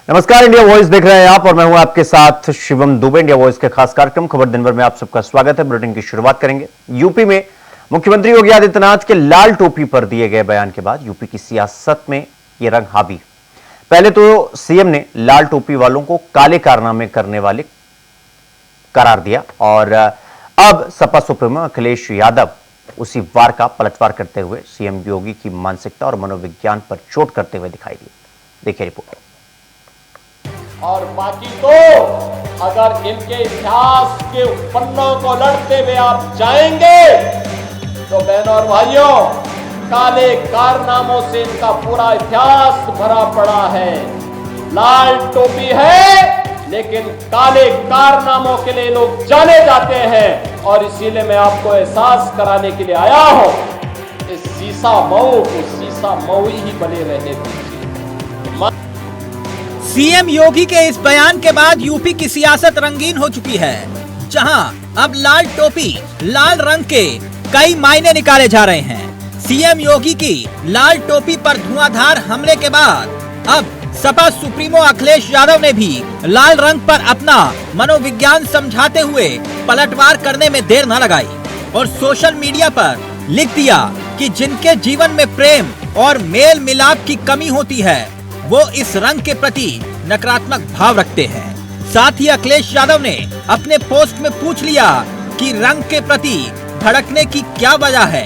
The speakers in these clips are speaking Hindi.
नमस्कार, इंडिया वॉइस देख रहे हैं आप और मैं हूं आपके साथ शिवम दुबे। इंडिया वॉइस के खास कार्यक्रम खबर दिन भर में आप सबका स्वागत है। बुलेटिन की शुरुआत करेंगे। यूपी में मुख्यमंत्री योगी आदित्यनाथ के लाल टोपी पर दिए गए बयान के बाद यूपी की सियासत में यह रंग हावी। पहले तो सीएम ने लाल टोपी वालों को काले कारनामे करने वाले करार दिया और अब सपा सुप्रीमो अखिलेश यादव उसी वार का पलटवार करते हुए सीएम योगी की मानसिकता और मनोविज्ञान पर चोट करते हुए दिखाई दिए। देखिए रिपोर्ट। और बाकी तो अगर इनके इतिहास के पन्नों को लड़ते हुए आप जाएंगे तो बहनों और भाइयों, काले कारनामों से इनका पूरा इतिहास भरा पड़ा है। लाल टोपी है लेकिन काले कारनामों के लिए लोग जाने जाते हैं और इसीलिए मैं आपको एहसास कराने के लिए आया हूं। इस सीसा मऊ को सीसा मऊ ही बने रहने दीजिए। सीएम योगी के इस बयान के बाद यूपी की सियासत रंगीन हो चुकी है, जहां अब लाल टोपी, लाल रंग के कई मायने निकाले जा रहे हैं। सीएम योगी की लाल टोपी पर धुआंधार हमले के बाद अब सपा सुप्रीमो अखिलेश यादव ने भी लाल रंग पर अपना मनोविज्ञान समझाते हुए पलटवार करने में देर न लगाई और सोशल मीडिया पर लिख दिया कि जिनके जीवन में प्रेम और मेल मिलाप की कमी होती है वो इस रंग के प्रति नकारात्मक भाव रखते हैं। साथ ही अखिलेश यादव ने अपने पोस्ट में पूछ लिया कि रंग के प्रति भड़कने की क्या वजह है।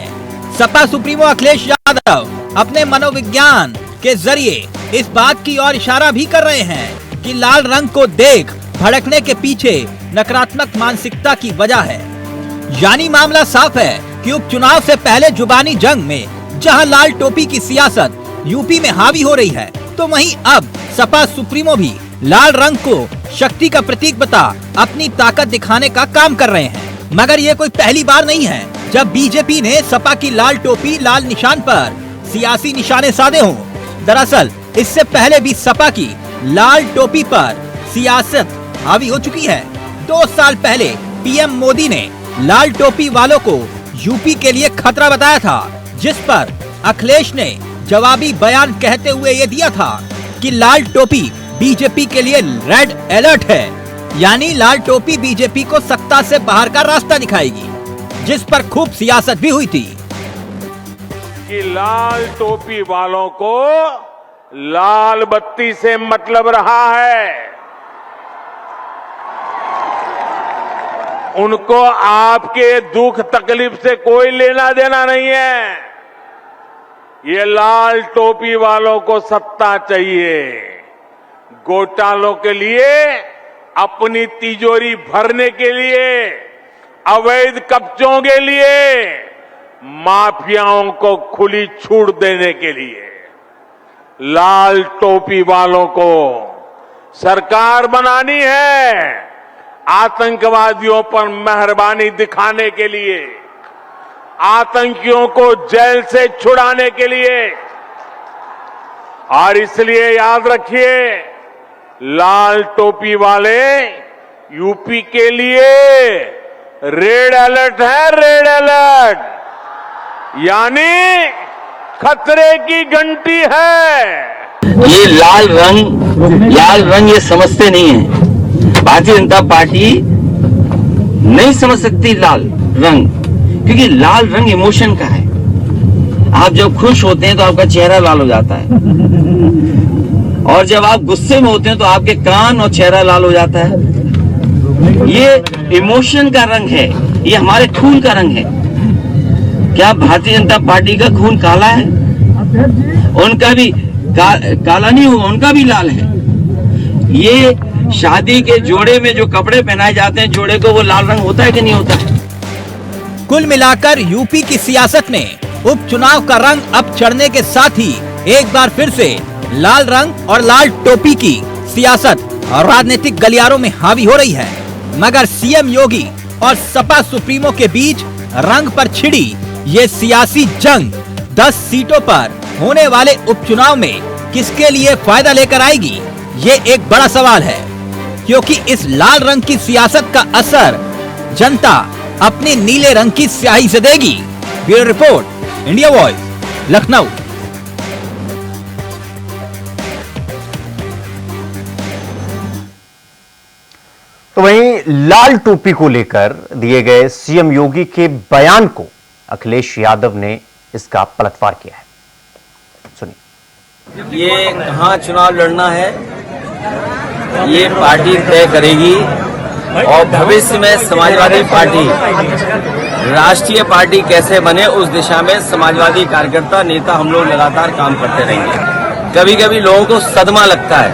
सपा सुप्रीमो अखिलेश यादव अपने मनोविज्ञान के जरिए इस बात की ओर इशारा भी कर रहे हैं कि लाल रंग को देख भड़कने के पीछे नकारात्मक मानसिकता की वजह है। यानी मामला साफ है कि उपचुनाव से पहले जुबानी जंग में जहां लाल टोपी की सियासत यूपी में हावी हो रही है, तो वहीं अब सपा सुप्रीमो भी लाल रंग को शक्ति का प्रतीक बता अपनी ताकत दिखाने का काम कर रहे हैं। मगर ये कोई पहली बार नहीं है जब बीजेपी ने सपा की लाल टोपी, लाल निशान पर सियासी निशाने साधे हों। दरअसल इससे पहले भी सपा की लाल टोपी पर सियासत हावी हो चुकी है। 2 साल पहले पीएम मोदी ने लाल टोपी वालों को यूपी के लिए खतरा बताया था, जिस पर अखिलेश ने जवाबी बयान कहते हुए ये दिया था कि लाल टोपी बीजेपी के लिए रेड अलर्ट है, यानी लाल टोपी बीजेपी को सत्ता से बाहर का रास्ता दिखाएगी, जिस पर खूब सियासत भी हुई थी कि लाल टोपी वालों को लाल बत्ती से मतलब रहा है। उनको आपके दुख तकलीफ से कोई लेना देना नहीं है। ये लाल टोपी वालों को सत्ता चाहिए, घोटालों के लिए, अपनी तिजोरी भरने के लिए, अवैध कब्जों के लिए, माफियाओं को खुली छूट देने के लिए। लाल टोपी वालों को सरकार बनानी है, आतंकवादियों पर मेहरबानी दिखाने के लिए, आतंकियों को जेल से छुड़ाने के लिए। और इसलिए याद रखिए, लाल टोपी वाले यूपी के लिए रेड अलर्ट है, रेड अलर्ट, यानी खतरे की घंटी है। ये लाल रंग ये समझते नहीं है। भारतीय जनता पार्टी नहीं समझ सकती लाल रंग, क्योंकि लाल रंग इमोशन का है। आप जब खुश होते हैं तो आपका चेहरा लाल हो जाता है, और जब आप गुस्से में होते हैं तो आपके कान और चेहरा लाल हो जाता है। ये इमोशन का रंग है, ये हमारे खून का रंग है। क्या भारतीय जनता पार्टी का खून काला है? उनका भी काला नहीं होगा, उनका भी लाल है। ये शादी के जोड़े में जो कपड़े पहनाए जाते हैं जोड़े को, वो लाल रंग होता है कि नहीं होता है? कुल मिलाकर यूपी की सियासत में उपचुनाव का रंग अब चढ़ने के साथ ही एक बार फिर से लाल रंग और लाल टोपी की सियासत और राजनीतिक गलियारों में हावी हो रही है। मगर सीएम योगी और सपा सुप्रीमो के बीच रंग पर छिड़ी ये सियासी जंग 10 सीटों पर होने वाले उपचुनाव में किसके लिए फायदा लेकर आएगी, ये एक बड़ा सवाल है। क्योंकि इस लाल रंग की सियासत का असर जनता अपने नीले रंग की स्याही से देगी। Bureau report, India voice, Lucknow. तो वहीं लाल टोपी को लेकर दिए गए सीएम योगी के बयान को अखिलेश यादव ने इसका पलटवार किया है। सुनिए। ये कहाँ चुनाव लड़ना है ये पार्टी तय करेगी और भविष्य में समाजवादी पार्टी राष्ट्रीय पार्टी कैसे बने उस दिशा में समाजवादी कार्यकर्ता नेता हम लोग लगातार काम करते रहेंगे। कभी कभी लोगों को सदमा लगता है,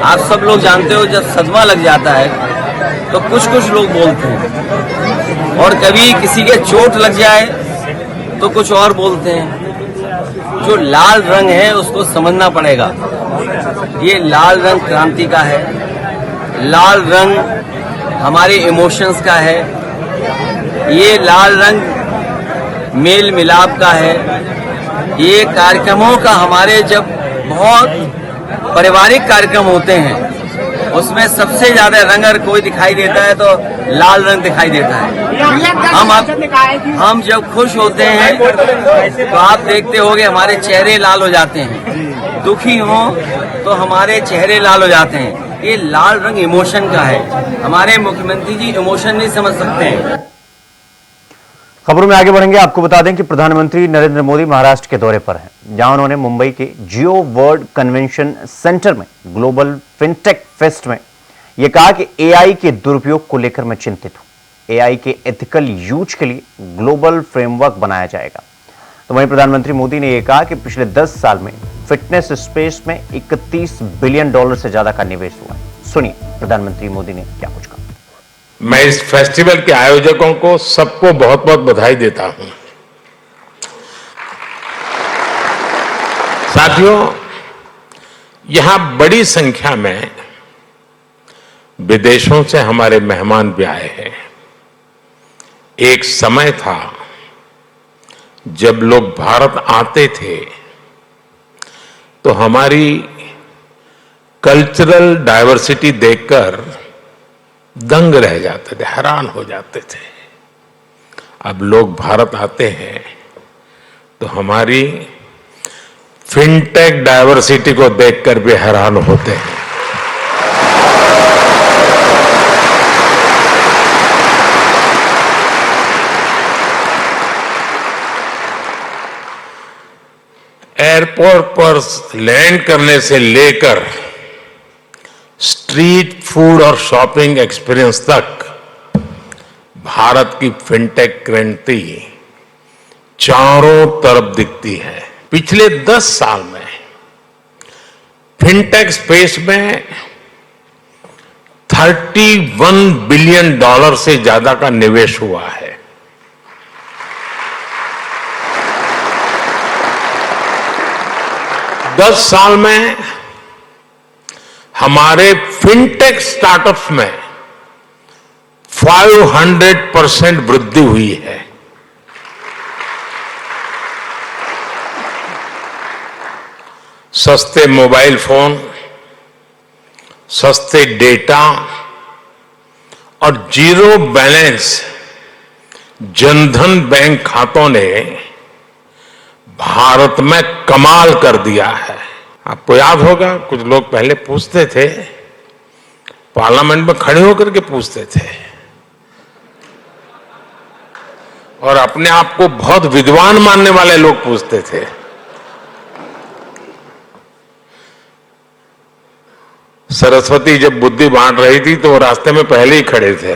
आप सब लोग जानते हो जब सदमा लग जाता है तो कुछ लोग बोलते हैं और कभी किसी के चोट लग जाए तो कुछ और बोलते हैं। जो लाल रंग है उसको समझना पड़ेगा। ये लाल रंग क्रांति का है, लाल रंग हमारे इमोशंस का है, ये लाल रंग मेल मिलाप का है। ये कार्यक्रमों का हमारे जब बहुत पारिवारिक कार्यक्रम होते हैं उसमें सबसे ज्यादा रंग अगर कोई दिखाई देता है तो लाल रंग दिखाई देता है। हम जब खुश होते हैं तो आप देखते होंगे हमारे चेहरे लाल हो जाते हैं, दुखी हो तो हमारे चेहरे लाल हो जाते हैं। ये लाल रंग इमोशन का है। हमारे मुख्यमंत्री जी इमोशन नहीं समझ सकते हैं। खबरों में आगे बढ़ेंगे। आपको बता दें कि प्रधानमंत्री नरेंद्र मोदी महाराष्ट्र के दौरे पर हैं, जहां उन्होंने मुंबई के जियो वर्ल्ड कन्वेंशन सेंटर में ग्लोबल फिनटेक फेस्ट में यह कहा कि एआई के दुरुपयोग को लेकर मैं चिंतित हूं। एआई के एथिकल यूज के लिए ग्लोबल फ्रेमवर्क बनाया जाएगा। तो वहीं प्रधानमंत्री मोदी ने यह कहा कि पिछले 10 साल में फिटनेस स्पेस में $31 बिलियन से ज्यादा का निवेश हुआ है। सुनिए प्रधानमंत्री मोदी ने क्या कुछ कहा। मैं इस फेस्टिवल के आयोजकों को सबको बहुत बहुत बधाई देता हूं। साथियों, यहां बड़ी संख्या में विदेशों से हमारे मेहमान भी आए हैं। एक समय था जब लोग भारत आते थे तो हमारी कल्चरल डाइवर्सिटी देखकर दंग रह जाते थे, हैरान हो जाते थे। अब लोग भारत आते हैं तो हमारी फिनटेक डाइवर्सिटी को देखकर भी हैरान होते हैं। एयरपोर्ट पर लैंड करने से लेकर स्ट्रीट फूड और शॉपिंग एक्सपीरियंस तक भारत की फिनटेक क्रांति चारों तरफ दिखती है। पिछले 10 साल में फिनटेक स्पेस में $31 बिलियन से ज्यादा का निवेश हुआ है। दस साल में हमारे फिनटेक स्टार्टअप्स में 500% वृद्धि हुई है। सस्ते मोबाइल फोन, सस्ते डेटा और जीरो बैलेंस जनधन बैंक खातों ने भारत में कमाल कर दिया है। आपको याद होगा कुछ लोग पहले पूछते थे, पार्लियामेंट में खड़े होकर के पूछते थे और अपने आप को बहुत विद्वान मानने वाले लोग पूछते थे। सरस्वती जब बुद्धि बांट रही थी तो वो रास्ते में पहले ही खड़े थे।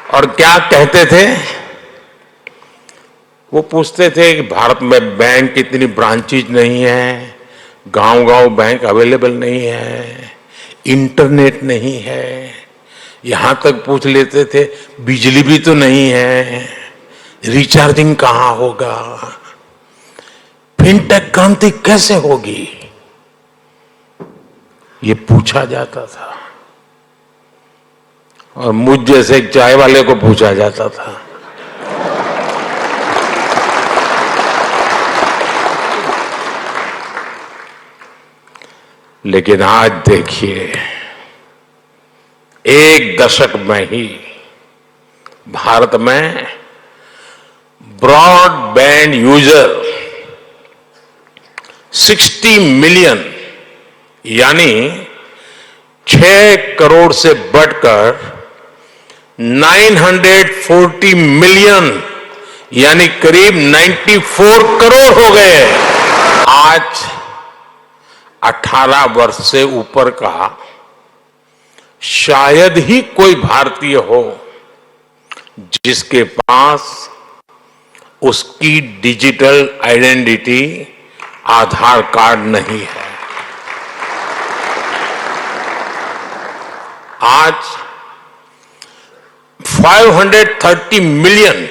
और क्या कहते थे? वो पूछते थे कि भारत में बैंक इतनी ब्रांचेज नहीं है, गांव-गांव बैंक अवेलेबल नहीं है, इंटरनेट नहीं है। यहां तक पूछ लेते थे बिजली भी तो नहीं है, रिचार्जिंग कहां होगा, फिनटेक क्रांति कैसे होगी, ये पूछा जाता था। और मुझ जैसे एक चाय वाले को पूछा जाता था। लेकिन आज देखिए, एक दशक में ही भारत में ब्रॉडबैंड यूजर 60 मिलियन यानी 6 करोड़ से बढ़कर 940 मिलियन यानी करीब 94 करोड़ हो गए। आज 18 वर्ष से ऊपर का शायद ही कोई भारतीय हो जिसके पास उसकी डिजिटल आइडेंटिटी आधार कार्ड नहीं है। आज 530 मिलियन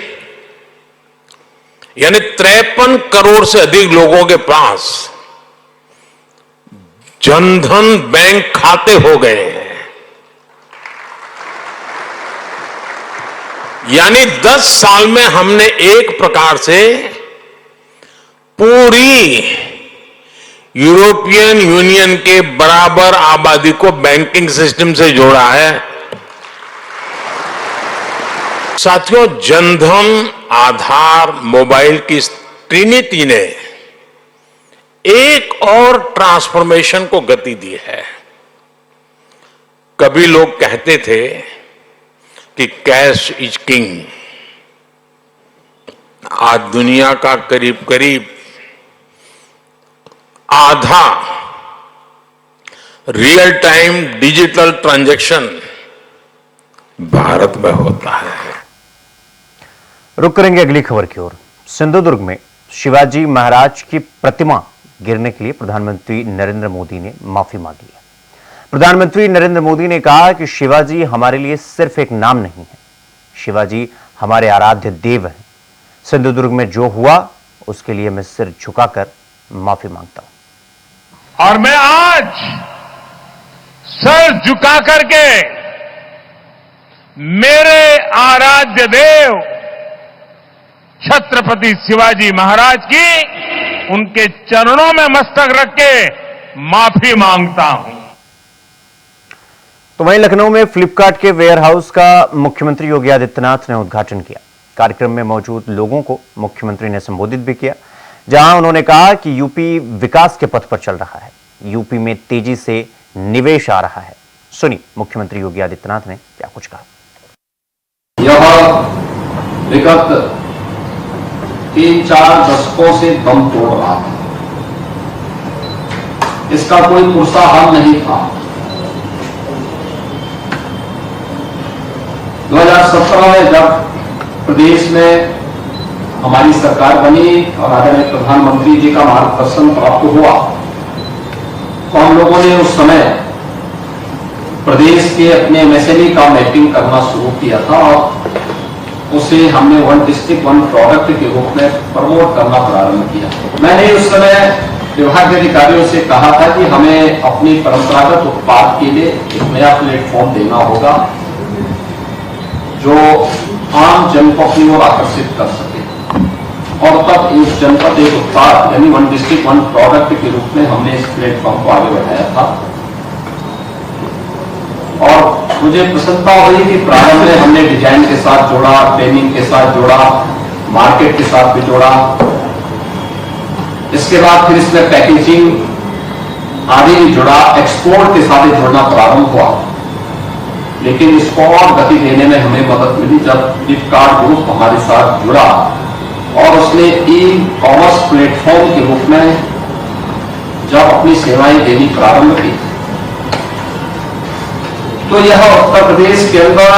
यानी 53 करोड़ से अधिक लोगों के पास जनधन बैंक खाते हो गए हैं। यानी 10 साल में हमने एक प्रकार से पूरी यूरोपियन यूनियन के बराबर आबादी को बैंकिंग सिस्टम से जोड़ा है। साथियों, जनधन, आधार, मोबाइल की ट्रिनिटी ने एक और ट्रांसफॉर्मेशन को गति दी है। कभी लोग कहते थे कि कैश इज किंग। आज दुनिया का करीब करीब आधा real time digital transaction Bharat में होता है। रुक करेंगे अगली खबर की ओर। सिंधुदुर्ग में शिवाजी महाराज की प्रतिमा गिरने के लिए प्रधानमंत्री नरेंद्र मोदी ने माफी मांगी है। प्रधानमंत्री नरेंद्र मोदी ने कहा कि शिवाजी हमारे लिए सिर्फ एक नाम नहीं है, शिवाजी हमारे आराध्य देव हैं। सिंधुदुर्ग में जो हुआ उसके लिए मैं सिर झुकाकर माफी मांगता हूं। और मैं आज सर झुका करके मेरे आराध्य देव छत्रपति शिवाजी महाराज की उनके चरणों में मस्तक रख के माफी मांगता हूं। तो वहीं लखनऊ में फ्लिपकार्ट के वेयर हाउस का मुख्यमंत्री योगी आदित्यनाथ ने उद्घाटन किया। कार्यक्रम में मौजूद लोगों को मुख्यमंत्री ने संबोधित भी किया, जहां उन्होंने कहा कि यूपी विकास के पथ पर चल रहा है, यूपी में तेजी से निवेश आ रहा है। सुनिए मुख्यमंत्री योगी आदित्यनाथ ने क्या कुछ कहा। यह विगत 3-4 दशकों से दम तोड़ रहा था, इसका कोई पुरसा हल नहीं था। 2017 में जब प्रदेश में हमारी सरकार बनी और आदरणीय प्रधानमंत्री जी का मार्गदर्शन प्राप्त हुआ, तो हम लोगों ने उस समय प्रदेश के अपने एमएसएमई का मैपिंग करना शुरू किया था और उसे हमने 1 डिस्ट्रिक्ट 1 प्रोडक्ट के रूप में प्रमोट करना प्रारंभ किया। मैंने उस समय विभाग के अधिकारियों से कहा था कि हमें अपनी परंपरागत उत्पाद के लिए एक नया प्लेटफॉर्म देना होगा जो आम जन को अपनी ओर आकर्षित कर सके। और तब एक जनपद एक उत्पाद यानी 1 डिस्ट्रिक्ट 1 प्रोडक्ट के रूप में हमने इस प्लेटफॉर्म को आगे बढ़ाया था। और मुझे प्रसन्नता हुई कि प्रारंभ में हमने डिजाइन के साथ जोड़ा, ट्रेनिंग के साथ जोड़ा, मार्केट के साथ भी जोड़ा। इसके बाद फिर इसमें पैकेजिंग आदि भी जुड़ा, एक्सपोर्ट के साथ जोड़ना प्रारंभ हुआ। लेकिन इसको और गति देने में हमें मदद मिली जब फ्लिपकार्ट ग्रुप हमारे साथ जुड़ा और उसने ई कॉमर्स प्लेटफॉर्म के रूप में जब अपनी सेवाएं देनी प्रारंभ की, तो यह उत्तर प्रदेश के अंदर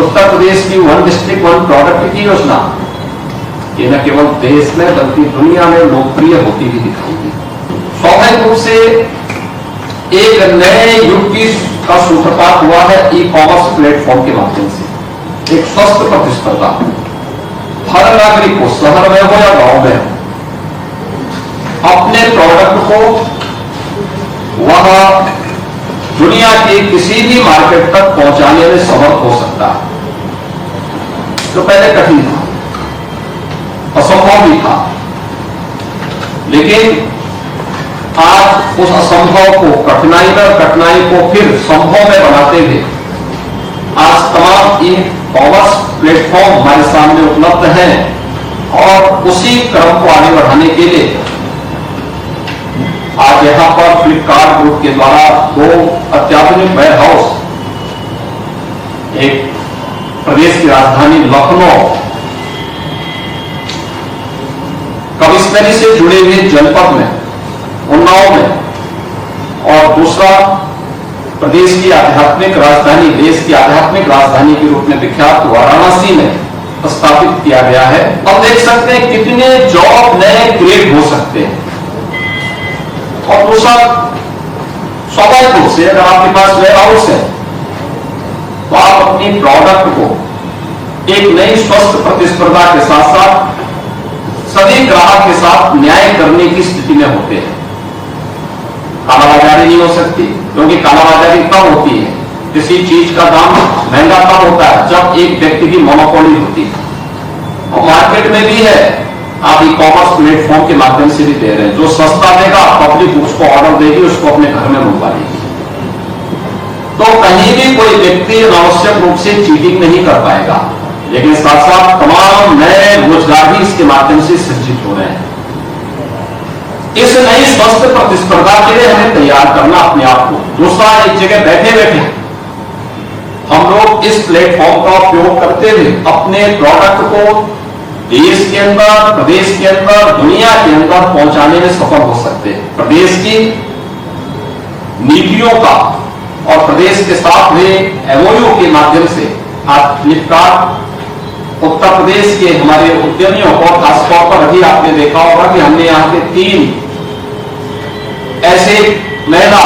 उत्तर प्रदेश की 1 डिस्ट्रिक्ट 1 प्रोडक्ट की योजना ये न केवल देश में बल्कि दुनिया में लोकप्रिय होती हुई दिखाई दी। स्वाभाविक रूप से एक नए युग का सूत्रपात हुआ है ई कॉमर्स प्लेटफॉर्म के माध्यम से। एक स्वस्थ प्रतिस्पर्धा हर नागरिक को, शहर में हो या गांव में हो, अपने प्रोडक्ट को वह दुनिया के किसी भी मार्केट तक पहुंचाने में समर्थ हो सकता है, जो पहले कठिन था, असंभव भी था। लेकिन आज उस असंभव को कठिनाई में और कठिनाई को फिर संभव में बनाते हुए आज तमाम ई कॉमर्स प्लेटफॉर्म हमारे सामने उपलब्ध हैं और उसी क्रम को आगे बढ़ाने के लिए आज यहां पर फ्लिपकार्ट ग्रुप के द्वारा 2 अत्याधुनिक वेयर हाउस, एक प्रदेश की राजधानी लखनऊ कविस्मरी से जुड़े हुए जनपद में उन्नाव में, और दूसरा प्रदेश की आध्यात्मिक राजधानी, देश की आध्यात्मिक राजधानी के रूप में विख्यात वाराणसी में स्थापित किया गया है। अब देख सकते हैं कितने जॉब नए क्रिएट हो सकते हैं। और दूसरा, स्वाभाविक रूप से अगर आपके पास वेयर हाउस है तो आप अपनी प्रोडक्ट को एक नई स्वस्थ प्रतिस्पर्धा के साथ साथ सभी ग्राहक के साथ न्याय करने की स्थिति में होते हैं। कालाबाजारी नहीं हो सकती, क्योंकि कालाबाजारी कब होती है, किसी चीज का दाम महंगा कब होता है, जब एक व्यक्ति की मोनोपोली होती है। और मार्केट में भी है, आप ई कॉमर्स प्लेटफॉर्म के माध्यम से भी दे रहे हैं, जो सस्ता देगा पब्लिक उसको ऑर्डर देगी, उसको अपने घर में मंगवा लेगी। तो कहीं भी कोई व्यक्ति अनावश्यक रूप से चीटिंग नहीं कर पाएगा, लेकिन साथ साथ तमाम नए रोजगार भी इसके माध्यम से सृजित हो रहे हैं। इस नई स्वस्थ प्रतिस्पर्धा के लिए हमें तैयार करना अपने आप को। दूसरा, एक जगह बैठे बैठे हम लोग इस प्लेटफॉर्म का उपयोग करते हुए अपने प्रोडक्ट को देश के अंदर, प्रदेश के अंदर, दुनिया के अंदर पहुंचाने में सफल हो सकते हैं। प्रदेश की नीतियों का और प्रदेश के साथ हुए एमओयू के माध्यम से आज फ्लिपकार्ट उत्तर प्रदेश के हमारे उद्यमियों को, खासतौर पर अभी आपने देखा होगा कि हमने यहाँ के 3 ऐसे महिला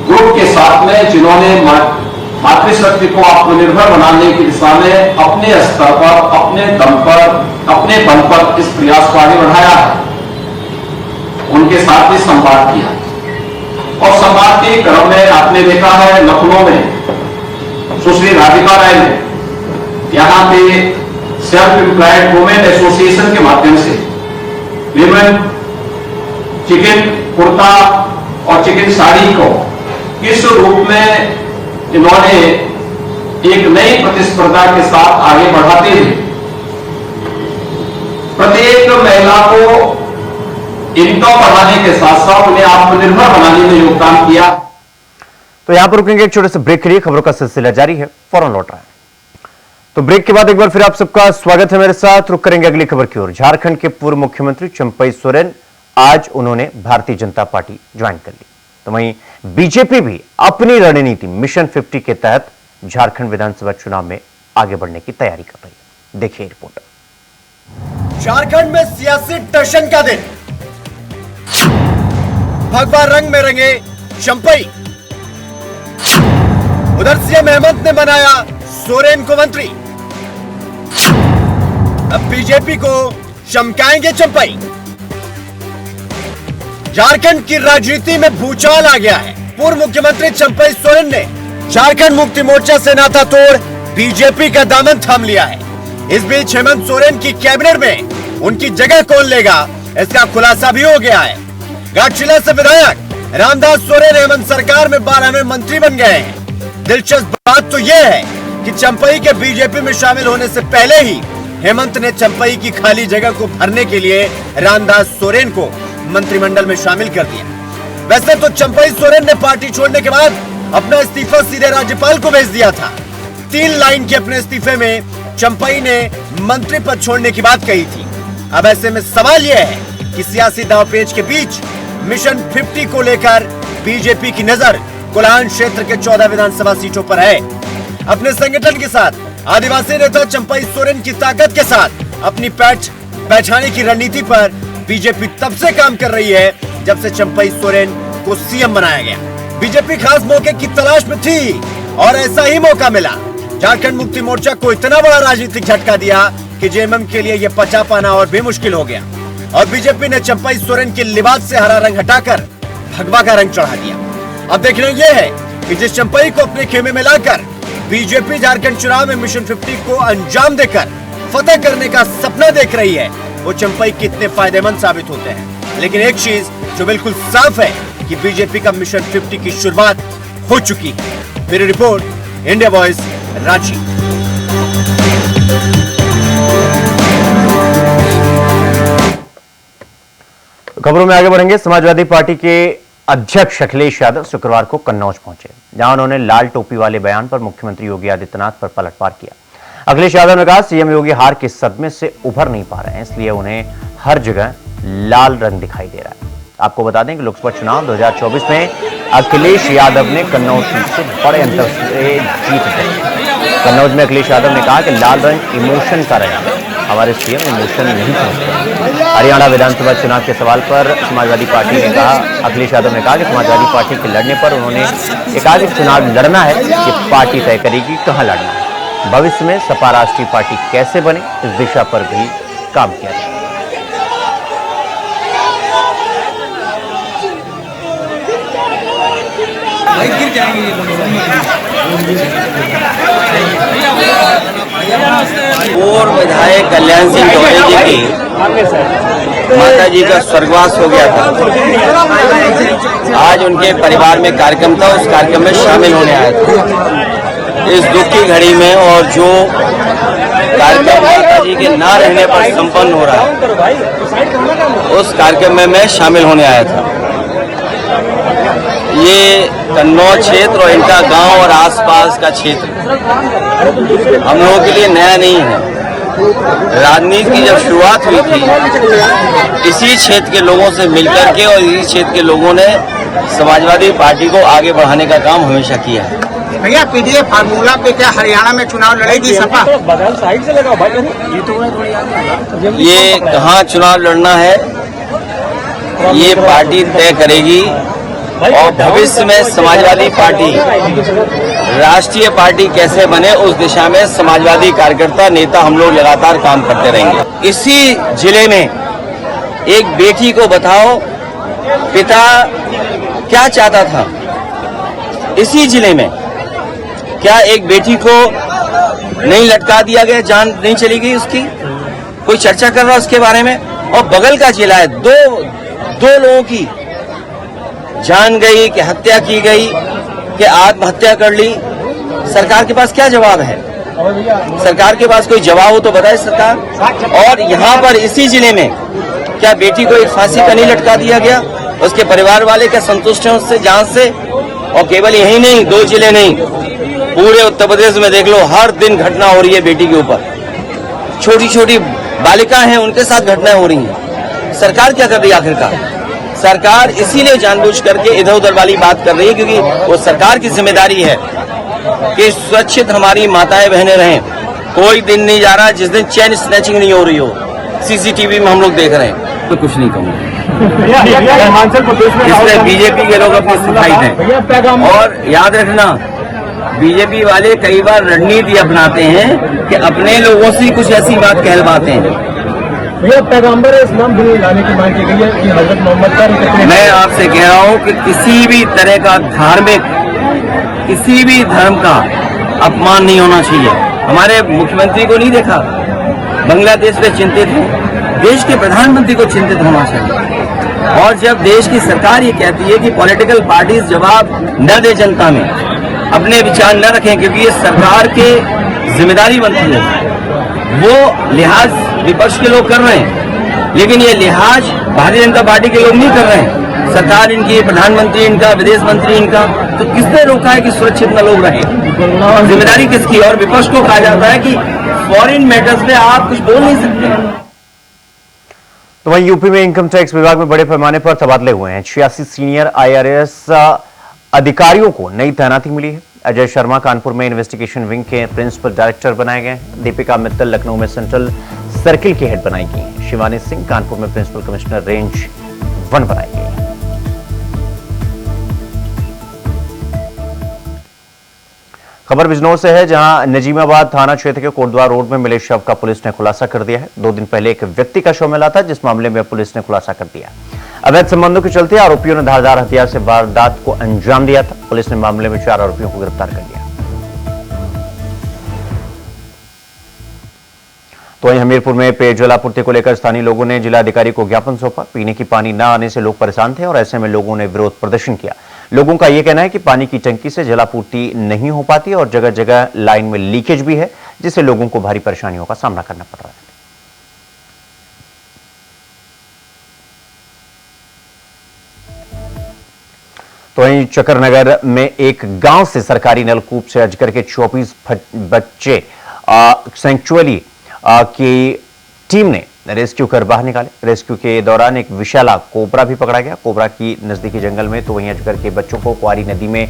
ग्रुप के साथ में जिन्होंने मातृशक्ति को आत्मनिर्भर बनाने की दिशा में अपने स्तर पर, अपने दम पर, अपने बल पर इस प्रयास को आगे बढ़ाया है, उनके साथ भी संवाद किया। और संवाद के क्रम में आपने देखा है लखनऊ में सुश्री राधिका राय ने यहां पे सेल्फ एम्प्लॉयड वुमेन एसोसिएशन के माध्यम से विमेन चिकन कुर्ता और चिकन साड़ी को किस रूप में इन्होंने एक नई प्रतिस्पर्धा के साथ आगे बढ़ाते हुए प्रत्येक महिला को इनकम बढ़ाने के साथ साथ उन्हें आत्मनिर्भर बनाने में योगदान किया। तो यहां पर रुकेंगे, एक छोटे से ब्रेक के लिए। खबरों का सिलसिला जारी है, फौरन लौट रहा है। तो ब्रेक के बाद एक बार फिर आप सबका स्वागत है मेरे साथ। रुक करेंगे अगली खबर की ओर। झारखंड के पूर्व मुख्यमंत्री चंपई सोरेन, आज उन्होंने भारतीय जनता पार्टी ज्वाइन कर ली। तो वहीं बीजेपी भी अपनी रणनीति मिशन 50 के तहत झारखंड विधानसभा चुनाव में आगे बढ़ने की तैयारी कर रही है। देखिए रिपोर्ट। झारखंड में सियासी टशन का दिन, भगवा रंग में रंगे चंपई। उधर सीएम हेमंत ने बनाया सोरेन को मंत्री। अब बीजेपी को चमकाएंगे चंपई। झारखंड की राजनीति में भूचाल आ गया है। पूर्व मुख्यमंत्री चंपई सोरेन ने झारखंड मुक्ति मोर्चा से नाता तोड़ बीजेपी का दामन थाम लिया है। इस बीच हेमंत सोरेन की कैबिनेट में उनकी जगह कौन लेगा, इसका खुलासा भी हो गया है। घाटशिला से विधायक रामदास सोरेन हेमंत सरकार में 12वें मंत्री बन गए हैं। दिलचस्प बात तो यह है कि चंपई के बीजेपी में शामिल होने से पहले ही हेमंत ने चंपई की खाली जगह को भरने के लिए रामदास सोरेन को मंत्रिमंडल में शामिल कर दिया। वैसे तो चंपई सोरेन ने पार्टी छोड़ने के बाद अपना इस्तीफा सीधे राज्यपाल को भेज दिया था। 3 लाइन के अपने इस्तीफे में चंपई ने मंत्री पद छोड़ने की बात कही थी। अब ऐसे में सवाल यह है कि सियासी दांवपेच के बीच मिशन 50 को लेकर बीजेपी की नजर कोल्हान क्षेत्र के 14 विधानसभा सीटों पर है। अपने संगठन के साथ आदिवासी नेता चंपई सोरेन की ताकत के साथ अपनी पैठ बैठाने की रणनीति पर बीजेपी तब से काम कर रही है जब से चंपई सोरेन को सीएम बनाया गया। बीजेपी खास मौके की तलाश में थी और ऐसा ही मौका मिला। झारखंड मुक्ति मोर्चा को इतना बड़ा राजनीतिक झटका दिया कि जेएमएम के लिए यह पचा पाना और भी मुश्किल हो गया और बीजेपी ने चंपई सोरेन के लिबास से हरा रंग हटाकर भगवा का रंग चढ़ा दिया। अब देखना यह है कि जिस चंपई को अपने खेमे में लाकर बीजेपी झारखंड चुनाव में मिशन 50 को अंजाम देकर फतेह करने का सपना देख रही है, वो चंपई कितने फायदेमंद साबित होते हैं। लेकिन एक चीज जो बिल्कुल साफ है कि बीजेपी का मिशन 50 की शुरुआत हो चुकी है। मेरी रिपोर्ट, इंडिया वॉइस, रांची। खबरों में आगे बढ़ेंगे। समाजवादी पार्टी के अध्यक्ष अखिलेश यादव शुक्रवार को कन्नौज पहुंचे, जहां उन्होंने लाल टोपी वाले बयान पर मुख्यमंत्री योगी आदित्यनाथ पर पलटवार किया। अखिलेश यादव ने कहा, सीएम योगी हार के सदमे से उभर नहीं पा रहे हैं, इसलिए उन्हें हर जगह लाल रंग दिखाई दे रहा है। आपको बता दें कि लोकसभा चुनाव 2024 में अखिलेश यादव ने कन्नौज सीट से बड़े अंतर से जीत ली। कन्नौज में अखिलेश यादव ने कहा कि लाल रंग इमोशन का रंग है, हमारे सीएम इमोशन नहीं समझते। हरियाणा विधानसभा चुनाव के सवाल पर समाजवादी पार्टी ने कहा, अखिलेश यादव ने कहा कि समाजवादी पार्टी के लड़ने पर उन्होंने कहा कि चुनाव लड़ना है, ये पार्टी तय करेगी कहां लड़ना है। भविष्य में सपा राष्ट्रीय पार्टी कैसे बने, इस दिशा पर भी काम किया जाए। पूर्व विधायक कल्याण सिंह डोले जी की माता जी का स्वर्गवास हो गया था। आज उनके परिवार में कार्यक्रम था, उस कार्यक्रम में शामिल होने आया था। इस दुख की घड़ी में और जो कार्यक्रम माता जी के ना रहने पर संपन्न हो रहा है, उस कार्यक्रम में मैं शामिल होने आया था। ये कन्नौज क्षेत्र और इनका गांव और आसपास का क्षेत्र हम लोगों के लिए नया नहीं है। राजनीति की जब शुरुआत हुई थी, इसी क्षेत्र के लोगों से मिलकर के और इसी क्षेत्र के लोगों ने समाजवादी पार्टी को आगे बढ़ाने का काम हमेशा किया है। भैया, पीडीए फार्मूला पे क्या हरियाणा में चुनाव लड़ेगी सपा? ये कहाँ चुनाव लड़ना है, ये पार्टी तय करेगी और भविष्य में समाजवादी पार्टी राष्ट्रीय पार्टी कैसे बने, उस दिशा में समाजवादी कार्यकर्ता नेता हम लोग लगातार काम करते रहेंगे। इसी जिले में एक बेटी को बताओ पिता क्या चाहता था। इसी जिले में क्या एक बेटी को नहीं लटका दिया गया, जान नहीं चली गई उसकी? कोई चर्चा कर रहा है उसके बारे में? और बगल का जिला है, दो लोगों की जान गई, कि हत्या की गई, कि आत्महत्या कर ली। सरकार के पास क्या जवाब है? सरकार के पास कोई जवाब हो तो बताए सरकार। और यहाँ पर इसी जिले में क्या बेटी को एक फांसी पर नहीं लटका दिया गया? उसके परिवार वाले क्या संतुष्ट हैं उससे, जान से? और केवल यही नहीं, 2 जिले नहीं, पूरे उत्तर प्रदेश में देख लो, हर दिन घटना हो रही है बेटी के ऊपर। छोटी छोटी बालिकाएं हैं, उनके साथ घटनाएं हो रही हैं। सरकार क्या कर रही है आखिरकार? सरकार इसीलिए जानबूझ करके इधर उधर वाली बात कर रही है, क्योंकि वो सरकार की जिम्मेदारी है कि सुरक्षित हमारी माताएं बहनें रहें। कोई दिन नहीं जा रहा जिस दिन चेन स्नैचिंग नहीं हो रही हो। सीसीटीवी में हम लोग देख रहे हैं। तो कुछ नहीं कहूँगा, इसमें बीजेपी के लोग अपनी सफाई दें। और याद रखना, बीजेपी वाले कई बार रणनीति अपनाते हैं कि अपने लोगों से कुछ ऐसी बात कहलवाते हैं। पैगंबर इस्लाम लाने की मांग की गई है कि हजरत मोहम्मद का। मैं आपसे कह रहा हूं कि किसी भी तरह का धार्मिक, किसी भी धर्म का अपमान नहीं होना चाहिए। हमारे मुख्यमंत्री को नहीं देखा, बांग्लादेश में चिंतित है, देश के प्रधानमंत्री को चिंतित होना चाहिए। और जब देश की सरकार ये कहती है कि पॉलिटिकल पार्टीज जवाब न दे जनता में, अपने विचार न रखें, क्योंकि ये सरकार के जिम्मेदारी बनती है, वो लिहाज विपक्ष के लोग कर रहे हैं, लेकिन ये लिहाज भारतीय जनता पार्टी के लोग नहीं कर रहे हैं। सरकार इनकी, प्रधानमंत्री इनका, विदेश मंत्री इनका, तो किसने रोका है कि सुरक्षित न लोग रहें? जिम्मेदारी किसकी? और विपक्ष को कहा जाता है कि फॉरेन मैटर्स में आप कुछ बोल नहीं सकते। तो वहीं यूपी में इनकम टैक्स विभाग में बड़े पैमाने पर तबादले हुए हैं। 86 सीनियर IRS अधिकारियों को नई तैनाती मिली है। अजय शर्मा कानपुर में इन्वेस्टिगेशन विंग के प्रिंसिपल डायरेक्टर बनाए गए हैं। दीपिका मित्तल लखनऊ में सेंट्रल सर्किल की हेड बनाई गई हैं। शिवानी सिंह कानपुर में प्रिंसिपल कमिश्नर रेंज 1 बनाई गई है। खबर बिजनौर से है, जहां नजीमाबाद थाना क्षेत्र के कोटद्वार रोड में मिले शव का पुलिस ने खुलासा कर दिया है। 2 दिन पहले एक व्यक्ति का शव मिला था, जिस मामले में पुलिस ने खुलासा कर दिया। अवैध संबंधों के चलते आरोपियों ने धारदार हथियार से वारदात को अंजाम दिया था। पुलिस ने मामले में 4 आरोपियों को गिरफ्तार कर लिया। तो वहीं हमीरपुर में पेयजल आपूर्ति को लेकर स्थानीय लोगों ने जिलाधिकारी को ज्ञापन सौंपा। पीने की पानी न आने से लोग परेशान थे और ऐसे में लोगों ने विरोध प्रदर्शन किया। लोगों का यह कहना है कि पानी की टंकी से जलापूर्ति नहीं हो पाती और जगह जगह लाइन में लीकेज भी है, जिससे लोगों को भारी परेशानियों का सामना करना पड़ रहा है। तो वहीं चकरनगर में एक गांव से सरकारी नलकूप से अजगर के 24 बच्चे सेंचुअली की टीम ने रेस्क्यू कर बाहर निकाले। रेस्क्यू के दौरान एक विशाला कोबरा भी पकड़ा गया। कोबरा की नजदीकी जंगल में तो वहीं अजगर के बच्चों को क्वारी नदी में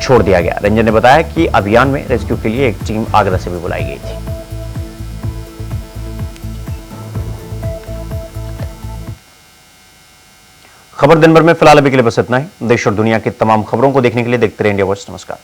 छोड़ दिया गया। रंजन ने बताया कि अभियान में रेस्क्यू के लिए एक टीम आगरा से भी बुलाई गई थी। खबर दिन भर में फिलहाल अभी के लिए बस इतना ही। देश और दुनिया की तमाम खबरों को देखने के लिए देखते रहिए इंडिया वॉइस। नमस्कार।